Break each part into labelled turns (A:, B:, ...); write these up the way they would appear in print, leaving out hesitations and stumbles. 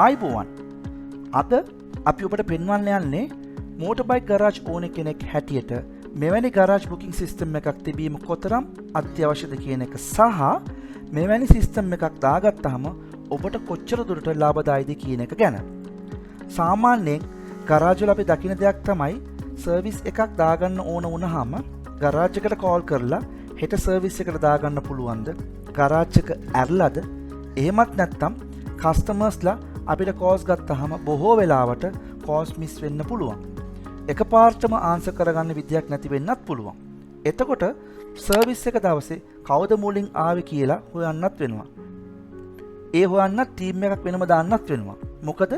A: ආයිබෝවන්. අද අපි ඔබට පෙන්වන්න යන්නේ මෝටර්බයික් ගරාජ් ඕන කෙනෙක් හැටියට මෙවැනි ගරාජ් බුකින් සිස්ටම් එකක් තිබීම කොතරම් අත්‍යවශ්‍යද කියන එක සහ මෙවැනි සිස්ටම් එකක් දාගත්තාම ඔබට කොච්චර දුරට ලාභදායීද කියන එක ගැන. සාමාන්‍යයෙන් ගරාජ් වල අපි දකින දෙයක් තමයි සර්විස් එකක් දාගන්න ඕන වුණාම ගරාජ් එකට කෝල් කරලා හෙට සර්විස් එකට දාගන්න පුළුවන්ද? ගරාජ් එක ඇරලාද? එහෙමත් නැත්නම් කස්ටමර්ස්ලා අපිට කෝල්ස් ගත්තාම බොහෝ වෙලාවට කෝල්ස් මිස් වෙන්න පුළුවන්. එකපාරටම ආන්සර් කරගන්න විදියක් නැති වෙන්නත් පුළුවන්. එතකොට සර්විස් එක දවසේ කවුද මුලින් ආවේ කියලා හොයන්නත් වෙනවා. ඒ හොයන්නත් ටීම් එකක් වෙනම දාන්නත් වෙනවා. මොකද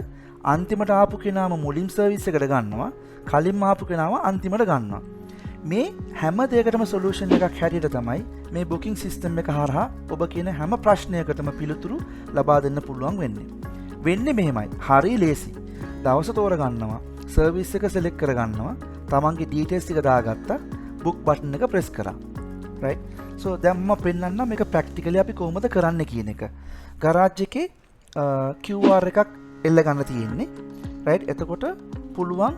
A: අන්තිමට ආපු කෙනාම මුලින් සර්විස් එකට ගන්නවා, කලින් ආපු කෙනාම අන්තිමට ගන්නවා. මේ හැම දෙයකටම සොලියුෂන් එකක් හැටියට තමයි මේ බුකින් සිස්ටම් එක හරහා ඔබ කියන හැම ප්‍රශ්නයකටම පිළිතුරු ලබා දෙන්න පුළුවන් වෙන්නේ මෙහෙමයි. හරි ලේසි. දවස තෝරගන්නවා, සර්විස් එක සිලෙක්ට් කරගන්නවා, තමන්ගේ ඩීටේල්ස් ටික දාගත්තා, බුක් බටන් එක ප්‍රෙස් කරා. රයිට්. සෝ දැන් මම පෙන්නන්නම් මේක ප්‍රැක්ටිකලි අපි කොහොමද කරන්න කියන එක. ගරාජ් එකේ QR එකක් එල්ල ගන්න තියෙන්නේ. රයිට්. එතකොට පුළුවන්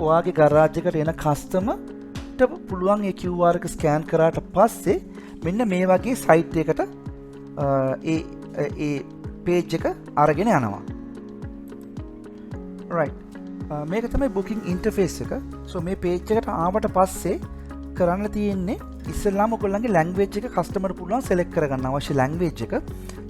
A: ඔයාගේ ගරාජ් එකට එන කස්ටමර්ට පුළුවන් ඒ QR එක ස්කෑන් කරාට පස්සේ මෙන්න මේ වගේ සයිට් එකකට ඒ පේජ් එක අරගෙන යනවා. රයිට්. මේක තමයි බුකින් ඉන්ටර්ෆේස් එක. සෝ මේ පේජ් එකට ආවට පස්සේ කරන්න තියෙන්නේ ඉස්සෙල්ලාම ඔයගොල්ලන්ගේ ලැන්ග්වේජ් එක කස්ටමර්ට පුළුවන් සෙලෙක්ට් කරගන්න අවශ්‍ය ලැන්ග්වේජ් එක.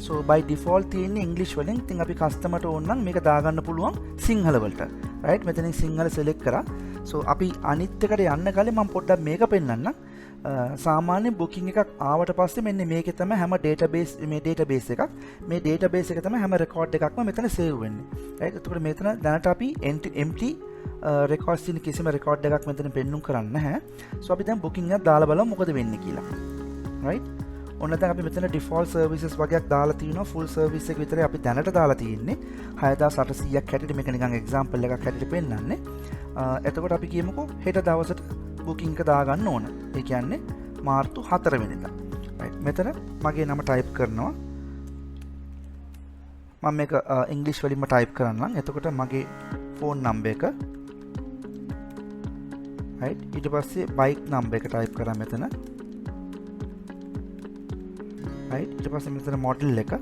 A: සෝ by default තියෙන්නේ ඉංග්‍රීසි වලින්. ඉතින් අපි කස්ටමර්ට ඕන නම් මේක දාගන්න පුළුවන් සිංහල වලට. රයිට්. මෙතනින් සිංහල සෙලෙක්ට් කරා. සෝ අපි අනිත් එකට යන්න කලින් මම පොඩ්ඩක් මේක පෙන්නන්නම්. සාමාන්‍ය බුකින් එකක් ආවට පස්සේ මෙන්න මේකේ තමයි හැම ඩේටාබේස් එකක්. මේ ඩේටාබේස් එක තමයි හැම රෙකෝඩ් එකක්ම මෙතන සේව් වෙන්නේ. රයිට්. එතකොට මෙතන දැනට අපි empty රෙකෝඩ්ස් තියෙන කිසිම රෙකෝඩ් එකක් මෙතන පෙන්නුම් කරන්නේ නැහැ. සෝ අපි දැන් බුකින් එකක් දාලා බලමු මොකද වෙන්නේ කියලා. රයිට්. ඔන්න දැන් අපි මෙතන default services වගේක් දාලා තිනවා. full service එක විතරයි අපි දැනට දාලා තියෙන්නේ. 6800ක් හැටියට මේක නිකන් example එකක් හැටියට පෙන්නන්නේ. එතකොට අපි කියමුකෝ හෙට දවසට බුකින් එක දාගන්න ඕන. ඒ කියන්නේ මාර්තු 4 වෙනිදා. රයිට්. මෙතන මගේ නම ටයිප් කරනවා. මම මේක ඉංග්‍රීසි වලින්ම ටයිප් කරන්නම්. එතකොට මගේ ෆෝන් නම්බර් එක. රයිට්. ඊට පස්සේ බයික් නම්බර් එක ටයිප් කරා මෙතන. රයිට්. ඊට පස්සේ මෙතන මොඩල් එක.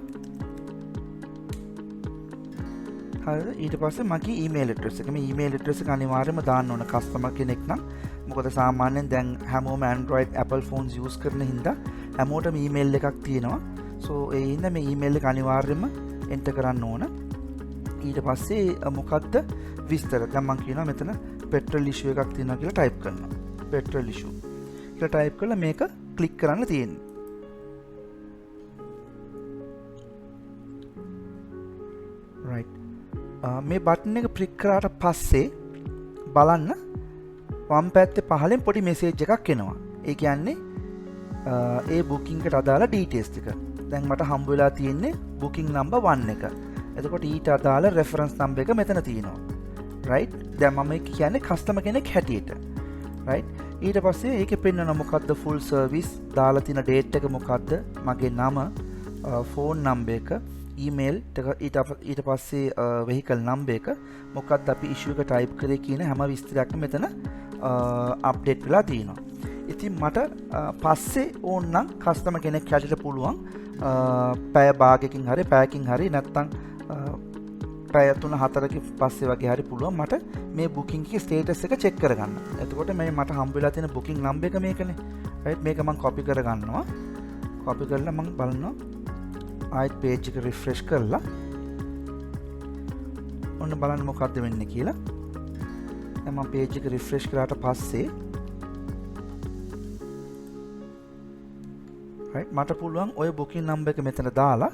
A: හරිද? ඊට පස්සේ මගේ ඊමේල් ඇඩ්‍රස් එක. මේ ඊමේල් ඇඩ්‍රස් එක අනිවාර්යයෙන්ම දාන්න ඕන කස්ටමර් කෙනෙක් නම්. මොකද සාමාන්‍යයෙන් දැන් හැමෝම Android Apple phones use කරන හින්දා හැමෝටම ඊමේල් එකක් තියෙනවා. සෝ ඒ හින්දා මේ ඊමේල් එක අනිවාර්යයෙන්ම එන්ටර් කරන්න ඕන. ඊට පස්සේ මොකක්ද විස්තර. දැන් මම කියනවා මෙතන petrol issue එකක් තියෙනවා කියලා ටයිප් කරනවා. petrol issue කියලා ටයිප් කරලා මේක ක්ලික් කරන්න තියෙනවා. right. මේ බටන් එක ක්ලික් කරාට පස්සේ බලන්න වම් පැත්තේ පහළින් පොඩි මෙසේජ් එකක් එනවා. ඒ කියන්නේ ඒ බුකින් එකට අදාළ ඩීටේල්ස් ටික. දැන් මට හම්බ වෙලා තියෙන්නේ බුකින් නම්බර් 1 එක. එතකොට ඊට අදාළ රෙෆරන්ස් නම්බර් එක මෙතන තියෙනවා. රයිට්. දැන් මම කියන්නේ කස්ටමර් කෙනෙක් හැටියට. රයිට්. ඊට පස්සේ ඒකේ පෙන්වන මොකද්ද ෆුල් සර්විස්, දාලා තියෙන ඩේට් එක මොකද්ද, මගේ නම, ෆෝන් නම්බර් එක, ඊමේල් ඊට පස්සේ වෙහිකල් නම්බර් එක, මොකක්ද අපි ඉෂුව එක ටයිප් කරේ කියන හැම විස්තරයක්ම මෙතන අප්ඩේට් වෙලා තියෙනවා. ඉතින් මට පස්සේ ඕනනම් කස්ටමර් කෙනෙක් හැටියට පුළුවන් පැය භාගයකින් හරි පැයකින් හරි නැත්නම් පැය 3-4කින් පස්සේ වගේ හරි පුළුවන් මට මේ බුකින් එකේ ස්ටේටස් එක චෙක් කරගන්න. එතකොට මේ මට හම්බ වෙලා තියෙන බුකින් නම්බර් එක මේකනේ. රයිට්. මේක මම කොපි කරගන්නවා. කොපි කරලා මම බලනවා ආයෙත් page එක refresh කරලා ඔන්න බලන්න මොකද්ද වෙන්නේ කියලා. දැන් මම page එක refresh කරාට පස්සේ right මට පුළුවන් ඔය booking number එක මෙතන දාලා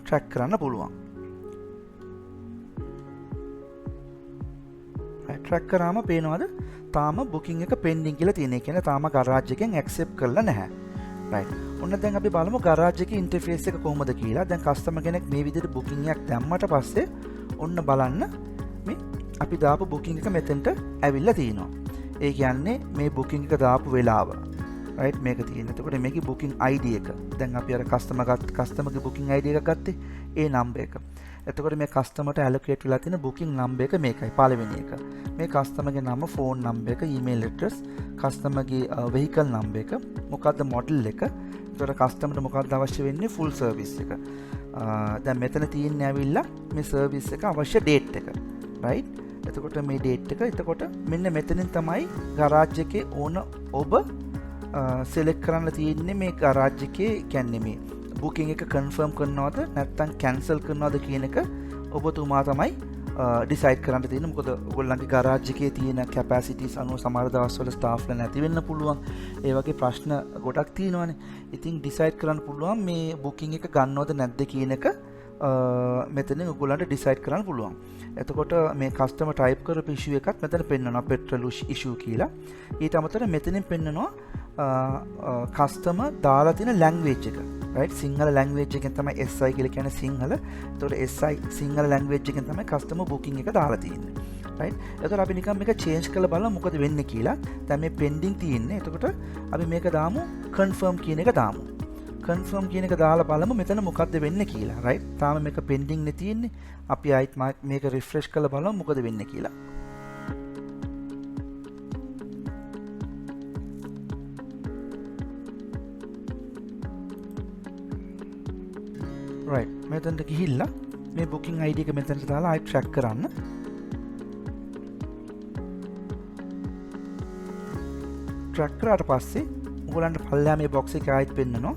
A: track කරන්න පුළුවන්. right track කරාම පේනවද තාම booking එක pending කියලා තියෙන. ඒ කියන්නේ තාම ගරාජ් එකෙන් accept කරලා නැහැ. right. ඔන්න දැන් අපි බලමු ගරාජ් එකේ ඉන්ටර්ෆේස් එක කොහොමද කියලා. දැන් කස්ටමර් කෙනෙක් මේ විදිහට බුකින් එකක් දැම්මට පස්සේ ඔන්න බලන්න මේ අපි දාපු බුකින් එක මෙතෙන්ට ඇවිල්ලා තියෙනවා. ඒ කියන්නේ මේ බුකින් එක දාපු වෙලාව. රයිට් මේක තියෙන. එතකොට මේකේ booking ID එක. දැන් අපි අර කස්ටමර්ගේ booking ID එක ගත්තේ ඒ නම්බර් එක. එතකොට මේ කස්ටමර්ට allocate වෙලා තියෙන booking නම්බර් එක මේකයි පළවෙනි එක. මේ කස්ටමර්ගේ නම, ෆෝන් නම්බර් එක, ඊමේල් ඇඩ්‍රස්, කස්ටමර්ගේ vehicle නම්බර් එක, මොකක්ද මොඩල් එක. එතකොට කස්ටමර්ට මොකක්ද අවශ්‍ය වෙන්නේ? ෆුල් සර්විස් එක. දැන් මෙතන තියෙන්නේ ඇවිල්ලා මේ සර්විස් එක අවශ්‍ය ඩේට් එක. රයිට්? එතකොට මේ ඩේට් එක එතකොට මෙන්න මෙතනින් තමයි ගරාජ් එකේ ඕන ඔබ සිලෙක්ට් කරන්න තියෙන්නේ මේ ගරාජ් එකේ කියන්නේ මේ බුකින් එක කන්ෆර්ම් කරනවද නැත්නම් කැන්සල් කරනවද කියන එක ඔබතුමා තමයි ඩිසයිඩ් කරන්න තියෙන්නේ. මොකද ඔයගොල්ලන්ගේ ගරාජ් එකේ තියෙන කැපැසිටිස් අනුව සමහර දවස්වල ස්ටාෆ්ලා නැති වෙන්න පුළුවන්. ඒ වගේ ප්‍රශ්න ගොඩක් තියෙනවානේ. ඉතින් ඩිසයිඩ් කරන්න පුළුවන් මේ බුකින් එක ගන්නවද නැද්ද කියන එක මෙතනින් ඔයගොල්ලන්ට ඩිසයිඩ් කරන්න පුළුවන්. එතකොට මේ කස්ටමර් ටයිප් කරපු ඉෂුව එකත් මෙතන පෙන්නනවා පෙට්‍රල් ඉෂුව කියලා. ඊට අමතරව මෙතනින් පෙන්නනවා කස්ටමර් දාලා තියෙන ලැන්ග්වේජ් එක. රයිට්? සිංහල ලැන්ග්වේජ් එකෙන් තමයි SI කියලා කියන්නේ සිංහල. එතකොට SI සිංහල ලැන්ග්වේජ් එකෙන් තමයි කස්ටමර් බුකින් එක දාලා තියෙන්නේ. රයිට්? එතකොට අපි නිකන් මේක චේන්ජ් කරලා බලමු මොකද වෙන්නේ කියලා. දැන් මේ පෙන්ඩින් තියෙන්නේ. එතකොට අපි මේක දාමු කන්ෆර්ම් කියන එක දාමු. කන්ෆර්ම් කියන එක දාලා බලමු මෙතන මොකද්ද වෙන්නේ කියලා. රයිට්? තාම මේක පෙන්ඩින් නේ තියෙන්නේ. අපි ආයිත් මේක රිෆ්‍රෙෂ් කරලා බලමු මොකද වෙන්නේ කියලා. රයිට්. මෙතනට ගිහිල්ලා මේ බුකින් ID එක මෙතනට දාලා ආයිත් ට්‍රැක් කරන්න. ට්‍රැක් කරාට පස්සේ ඔයගොල්ලන්ට පල්ලෙහා මේ බොක්ස් එක ආයිත් පෙන්නනවා.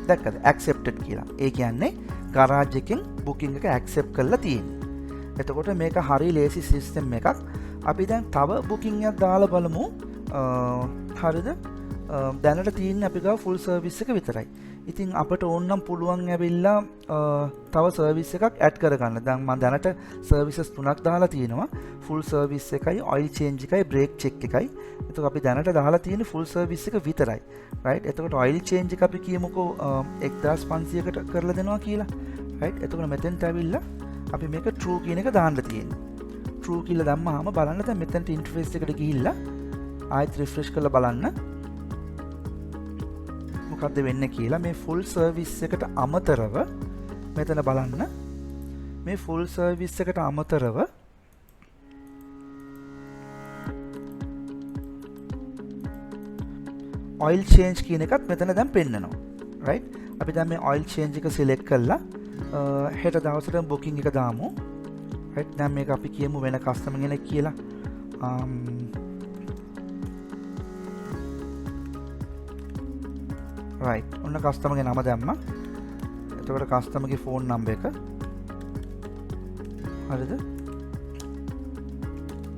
A: දැක්කද? accepted කියලා. ඒ කියන්නේ ගරාජ් එකෙන් බුකින් එක accept කරලා තියෙන්නේ. එතකොට මේක හරි ලේසි සිස්ටම් එකක්. අපි දැන් තව බුකින් එකක් දාලා බලමු. හරිද? දැනට තියෙන්නේ අපි ගාව ෆුල් සර්විස් එක විතරයි. ඉතින් අපට ඕනනම් පුළුවන් ඇවිල්ලා තව සර්විස් එකක් ඇඩ් කරගන්න. දැන් මම දැනට සර්විසස් 3ක් දාලා තියෙනවා. ෆුල් සර්විස් එකයි, ඔයිල් චේන්ජ් එකයි, බ්‍රේක් චෙක් එකයි. එතකොට අපි දැනට දාලා තියෙන්නේ ෆුල් සර්විස් එක විතරයි. රයිට්? එතකොට ඔයිල් චේන්ජ් එක අපි කියමුකෝ 1500කට කරලා දෙනවා කියලා. රයිට්? එතකොට මෙතෙන්ට ඇවිල්ලා අපි මේක true කියන එක දාන්න තියෙන්නේ. true කියලා දැම්මහම බලන්න දැන් මෙතනට ඉන්ටර්ෆේස් එකට ගිහිල්ලා ආයෙත් රිෆ්‍රෙෂ් කරලා බලන්න. මොකද්ද වෙන්නේ කියලා මේ ෆුල් සර්විස් එකට අමතරව මෙතන බලන්න. මේ ෆුල් සර්විස් එකට අමතරව ඔයිල් චේන්ජ් කියන එකත් මෙතන දැන් පෙන්නනවා. රයිට්? අපි දැන් මේ ඔයිල් චේන්ජ් එක සිලෙක්ට් කරලා හෙට දවසට බුකින් එක දාමු. රයිට්? දැන් මේක අපි කියමු වෙන කස්ටමර් කෙනෙක් කියලා. රයිට්. ඔන්න කස්ටමර්ගේ නම දැම්මා. එතකොට කස්ටමර්ගේ ෆෝන් නම්බර් එක. හරිද?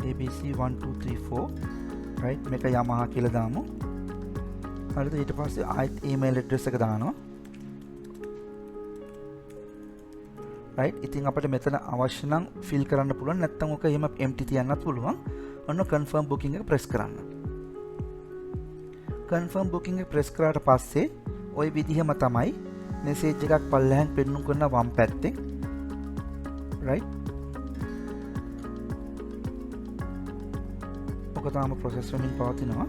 A: ABC1234. රයිට්. මේක Yamaha කියලා දාමු. හරිද? ඊට පස්සේ ආයෙත් ඊමේල් ඇඩ්‍රස් එක දානවා. රයිට්. ඉතින් අපිට මෙතන අවශ්‍ය නම් ෆිල් කරන්න පුළුවන්. නැත්නම් ඔක එහෙම empty තියන්නත් පුළුවන්. ඔන්න confirm booking එක press කරන්න. confirm booking එක press කරාට පස්සේ ওই විදිහම තමයි message එකක් පල්ලෙහාන් පෙන්නුම් කරන වම් පැත්තේ. right? ඔක තාම process වෙමින් පවතිනවා.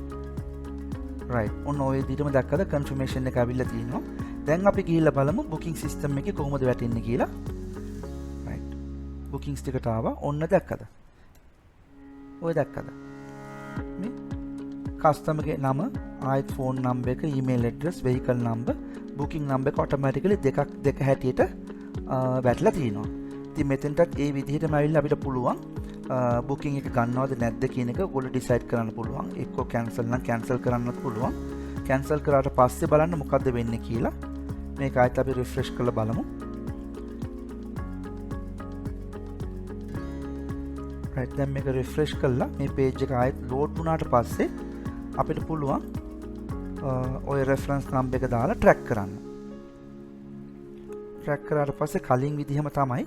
A: right. ඔන්න ඔය විදිහටම දැක්කද confirmation එක අවිල්ලා තියෙනවා. දැන් අපි ගිහිල්ලා බලමු booking system එකේ කොහොමද වැටෙන්නේ කියලා. right. bookings ටිකට ආවා. ඔන්න දැක්කද? ඔය දැක්කද? මේ කස්ටමර්ගේ නම, ආයෙත් ෆෝන් නම්බර් එක, email address, vehicle number, booking number එක ඔටෝමැටිකලි දෙක හැටියට වැටලා තියෙනවා. ඉතින් මෙතෙන්ටත් ඒ විදිහටම ඇවිල්ලා අපිට පුළුවන් booking එක ගන්නවද නැද්ද කියන එක ඔයගොල්ලෝ decide කරන්න පුළුවන්. එක්කෝ cancel නම් cancel කරන්නත් පුළුවන්. cancel කරාට පස්සේ බලන්න මොකද්ද වෙන්නේ කියලා. මේක ආයෙත් අපි refresh කරලා බලමු. right. දැන් මේක refresh කළා මේ page එක ආයෙත් load වුණාට පස්සේ අපිට පුළුවන් ඔය reference number එක දාලා track කරන්න. track කරාට පස්සේ කලින් විදිහම තමයි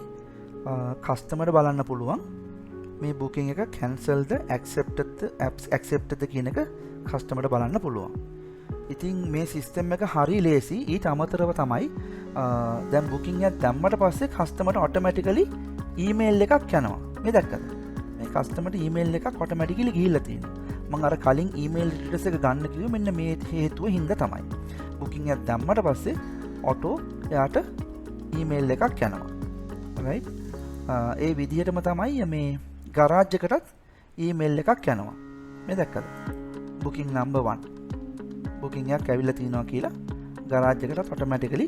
A: customer බලන්න පුළුවන් මේ booking එක cancelled accepted කියන එක customer බලන්න පුළුවන්. ඉතින් මේ system එක හරි ලේසි. ඊට අමතරව තමයි දැන් booking එක දැම්මට පස්සේ customer automatically email එකක් යනවා. මේ දැක්කද? මේ customer ට email එකක් automatically ගිහිල්ලා තියෙනවා. මම අර කලින් ඊමේල් ඇඩ්‍රස් එක ගන්න කිව්වේ මෙන්න මේ හේතුව හින්දා තමයි. බුකින් එකක් දැම්මට පස්සේ ඔටෝ එයාට ඊමේල් එකක් යනවා. රයිට්? ඒ විදිහටම තමයි මේ ගරාජ් එකටත් ඊමේල් එකක් යනවා. මේ දැක්කද? බුකින් නම්බර් 1 බුකින් එකක් ඇවිල්ලා තිනවා කියලා ගරාජ් එකටත් ඔටෝමැටිකලි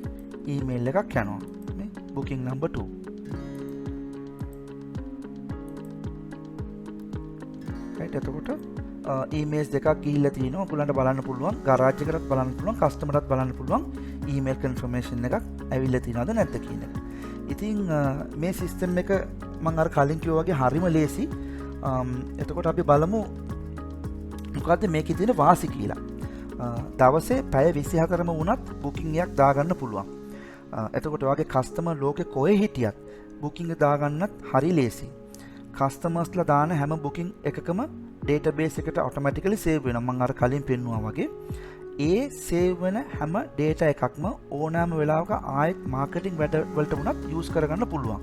A: ඊමේල් එකක් යනවා. මේ බුකින් නම්බර් 2 එතකොට ඊමේල්ස් දෙකක් ගිහිල්ලා තිනවා. ඔයගොල්ලන්ට බලන්න පුළුවන් ගරාජ් එකටත් බලන්න පුළුවන් කස්ටමර්ටත් බලන්න පුළුවන් ඊමේල් කන්ෆර්මේෂන් එකක් ඇවිල්ලා තියනවද නැද්ද කියන එක. ඉතින් මේ සිස්ටම් එක මම අර කලින් කිව්වා වගේ හරිම ලේසි. එතකොට අපි බලමු මොකද්ද මේකේ තියෙන වාසි කියලා. දවසේ පැය 24ම වුණත් බුකින් එකක් දාගන්න පුළුවන්. එතකොට ඔයගේ කස්ටමර් ලෝකේ කොහේ හිටියත් බුකින් එක දාගන්නත් හරි ලේසි. කස්ටමර්ස්ලා දාන හැම බුකින් එකකම ඩේටාබේස් එකට ඔටෝමැටිකලි සේව් වෙනවා. මම අර කලින් පෙන්නුවා වගේ. ඒ සේව් වෙන හැම ඩේටා එකක්ම ඕනෑම වෙලාවක ආයෙත් මාකටිං වැඩ වලට වුණත් යූස් කරගන්න පුළුවන්.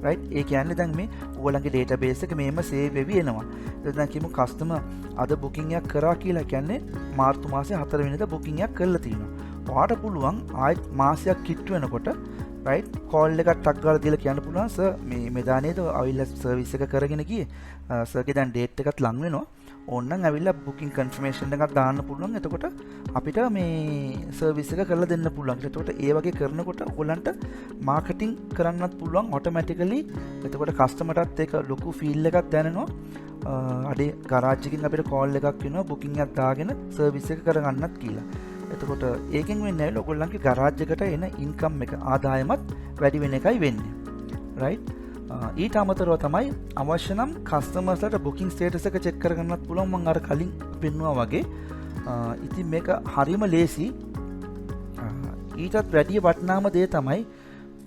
A: රයිට්? ඒ කියන්නේ දැන් මේ ඔයගලගේ ඩේටාබේස් එක මේම සේව් වෙවි එනවා. දැන් කියමු කස්ටමර් අද බුකින් එකක් කරා කියලා කියන්නේ මාර්තු මාසේ 4 වෙනිදා බුකින් එකක් කරලා තිනවා. ඔයාට පුළුවන් ආයෙත් මාසයක් කිට්ටු වෙනකොට රයිට් කෝල් එකක් ටක් ගාලා දීලා කියන්න පුළුවන් සර් මේ මෙදා නේද අවිල්ලා සර්විස් එක කරගෙන ගියේ සර්ගේ දැන් ඩේට් එකත් ලඟ වෙනවා ඕන්නම් ඇවිල්ලා බුකින් කන්ෆර්මේෂන් එකක් දාන්න පුළුවන් එතකොට අපිට මේ සර්විස් එක කරලා දෙන්න පුළුවන් එතකොට ඒ වගේ කරනකොට ඔයගලන්ට මාකටිං කරන්නත් පුළුවන් ඔටෝමැටිකලි එතකොට කස්ටමර්ටත් ඒක ලොකු ෆීල් එකක් දැනෙනවා අඩේ ගරාජ් එකකින් අපිට කෝල් එකක් වෙනවා බුකින් එකක් දාගෙන සර්විස් එක කරගන්නත් කියලා එතකොට ඒකෙන් වෙන්නේ නැහැ ඔයගොල්ලන්ගේ ගරාජ් එකට එන ඉන්කම් එක ආදායමත් වැඩි වෙන එකයි වෙන්නේ. රයිට්? ඊට අමතරව තමයි අවශ්‍ය නම් කස්ටමර්ස්ලාට බුකින් ස්ටේටස් එක චෙක් කරගන්නත් පුළුවන් මම අර කලින් පෙන්නුවා වගේ. ඉතින් මේක හරිම ලේසි. ඊටත් වැඩි වටිනාම දේ තමයි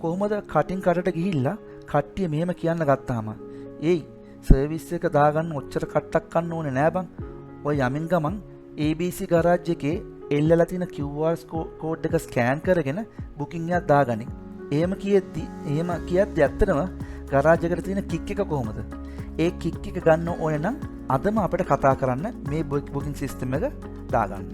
A: කොහොමද කටින් කටට ගිහිල්ලා කට්ටිය මෙහෙම කියන්න ගත්තාම ඒයි සර්විස් එක දාගන්න ඔච්චර කට්ටක් ගන්න ඕනේ නෑ බං. ඔය යමින් ගමන් ABC ගරාජ් එකේ එල්ලලා තියෙන QR කෝඩ් එක ස්කෑන් කරගෙන බුකින් එකක් දාගනින්. එහෙම කියද්දි ඇත්තටම ගරාජ් එකට තියෙන කික් එක කොහොමද? ඒ කික් එක ගන්න ඕනේ නම් අදම අපිට කතා කරන්න මේ බුකින් සිස්ටම් එක දාගන්න.